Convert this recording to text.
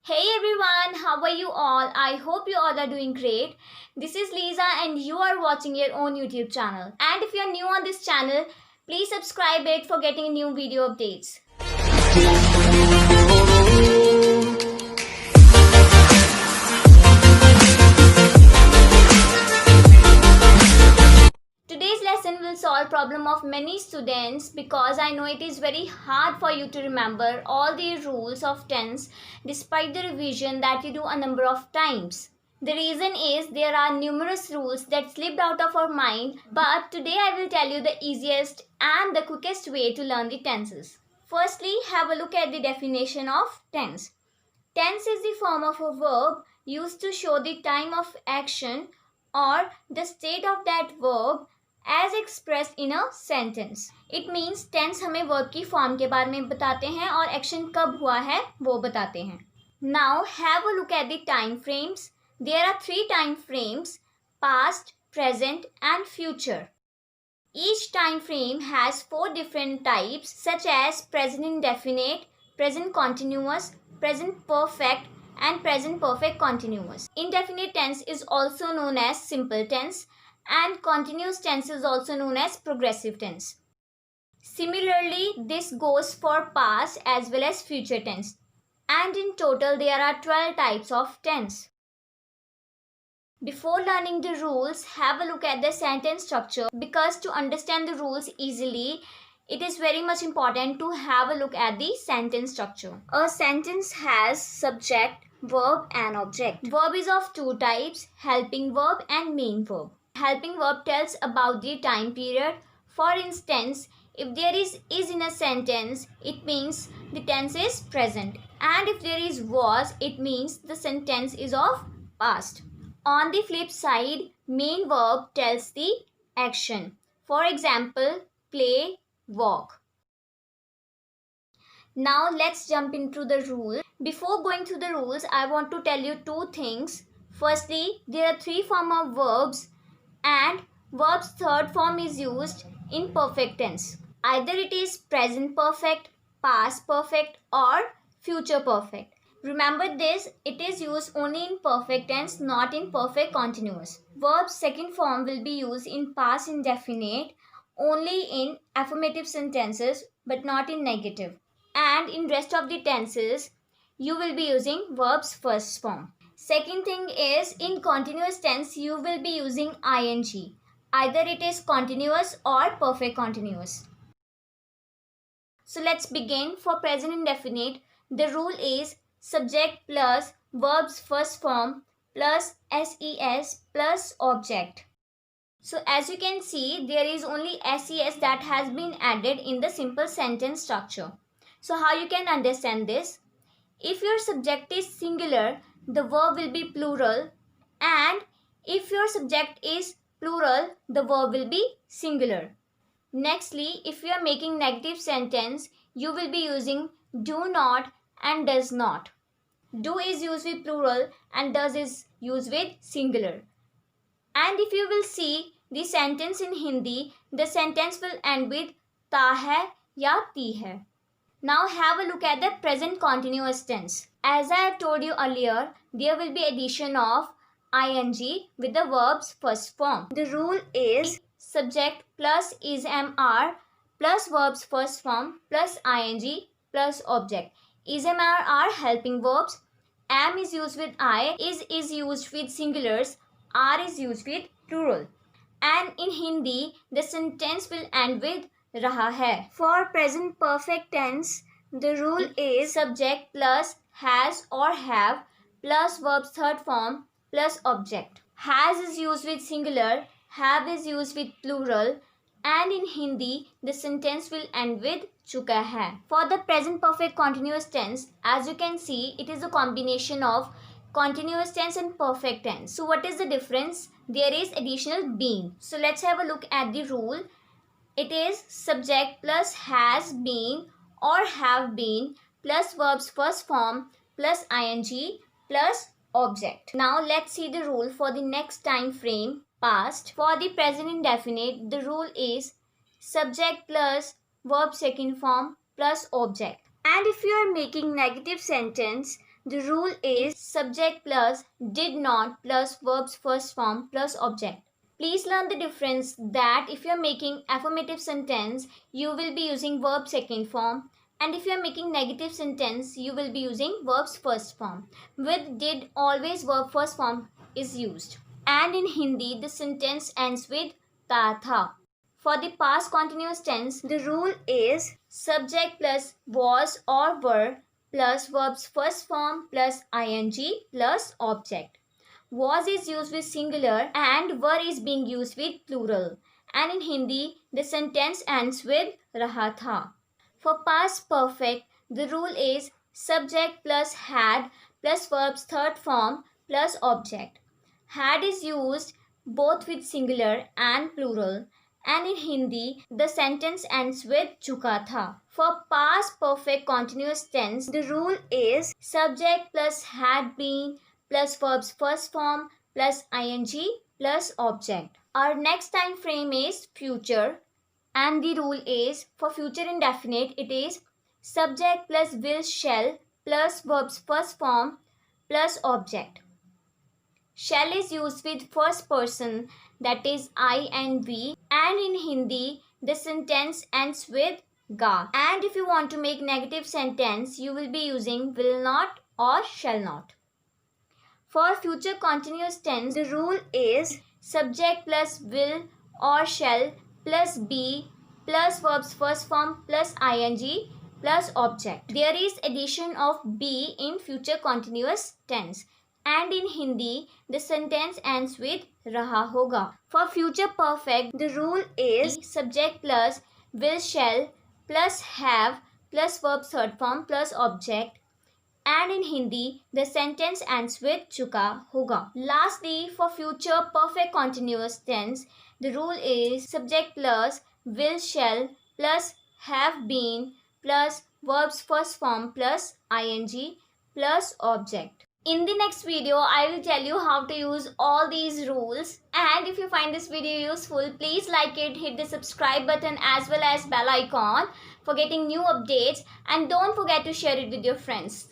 Hey everyone, how are you all? I hope you all are doing great. This is Liza and you are watching your own YouTube channel. And if you are new on this channel, please subscribe it for getting new video updates. Today's lesson will solve problem of many students because I know it is very hard for you to remember all the rules of tense despite the revision that you do a number of times. The reason is there are numerous rules that slipped out of our mind, but today I will tell you the easiest and the quickest way to learn the tenses. Firstly, have a look at the definition of tense. Tense is the form of a verb used to show the time of action or the state of that verb as expressed in a sentence. It means tense हमें verb की form के बारे में बताते हैं और action कब हुआ है वो बताते हैं. Now have a look at the time frames. There are 3 time frames: past, present and future. Each time frame has 4 different types such as present indefinite, present continuous, present perfect and present perfect continuous. Indefinite tense is also known as simple tense and continuous tense is also known as progressive tense. Similarly, this goes for past as well as future tense. And in total, there are 12 types of tense. Before learning the rules, have a look at the sentence structure because to understand the rules easily, it is very much important to have a look at the sentence structure. A sentence has subject, verb and object. Verb is of 2 types, helping verb and main verb. Helping verb tells about the time period. For instance, if there is in a sentence, it means the tense is present. And if there is was, it means the sentence is of past. On the flip side, main verb tells the action. For example, play, walk. Now let's jump into the rule. Before going through the rules, I want to tell you 2 things. Firstly, there are 3 forms of verbs and verb's third form is used in perfect tense. Either it is present perfect, past perfect or future perfect. Remember this, it is used only in perfect tense, not in perfect continuous. Verb's second form will be used in past indefinite only in affirmative sentences but not in negative. And in rest of the tenses, you will be using verb's first form. Second thing is in continuous tense, you will be using ing. Either it is continuous or perfect continuous. So let's begin. For present indefinite, the rule is subject plus verb's first form plus ses plus object. So as you can see, there is only ses that has been added in the simple sentence structure. So how you can understand this? If your subject is singular, the verb will be plural, and if your subject is plural, the verb will be singular. Nextly, if you are making negative sentence, you will be using do not and does not. Do is used with plural and does is used with singular. And if you will see the sentence in Hindi, the sentence will end with ta hai ya ti hai. Now have a look at the present continuous tense. As I have told you earlier, there will be addition of ing with the verb's first form. The rule is subject plus is mr plus verb's first form plus ing plus object. Is mr are helping verbs. Am is used with I, is used with singulars, are is used with plural. And in Hindi, the sentence will end with raha hai. For present perfect tense, the rule is subject plus has or have plus verb's third form plus object. Has is used with singular, have is used with plural, and in Hindi, the sentence will end with chuka hai. For the present perfect continuous tense, as you can see, it is a combination of continuous tense and perfect tense. So what is the difference? There is additional been. So let's have a look at the rule. It is subject plus has been or have been plus verb's first form plus ing plus object. Now let's see the rule for the next time frame, past. For the present indefinite, the rule is subject plus verb second form plus object. And if you are making negative sentence, The rule is subject plus did not plus verb's first form plus object. Please learn the difference that if you are making affirmative sentence, you will be using verb second form, and if you are making negative sentence, you will be using verb's first form. With did, always verb first form is used. And in Hindi, the sentence ends with ta tha. For the past continuous tense, the rule is subject plus was or were plus verb's first form plus ing plus object. Was is used with singular and were is being used with plural. And in Hindi, the sentence ends with raha tha. For past perfect, the rule is subject plus had plus verb's third form plus object. Had is used both with singular and plural. And in Hindi, the sentence ends with chuka tha. For past perfect continuous tense, the rule is subject plus had been plus verb's first form plus ing plus object. Our next time frame is future, and the rule is for future indefinite it is subject plus will shall plus verb's first form plus object. Shall is used with first person, that is I and we, and in Hindi the sentence ends with ga. And if you want to make negative sentence, you will be using will not or shall not. For future continuous tense, the rule is subject plus will or shall plus be plus verb's first form plus ing plus object. There is addition of be in future continuous tense. And in Hindi, the sentence ends with raha hoga. For future perfect, the rule is subject plus will shall plus have plus verb's third form plus object. And in Hindi, the sentence ends with chuka hoga. Lastly, for future perfect continuous tense, the rule is subject plus will shall plus have been plus verb's first form plus ing plus object. In the next video, I will tell you how to use all these rules. And if you find this video useful, please like it, hit the subscribe button as well as bell icon for getting new updates. And don't forget to share it with your friends.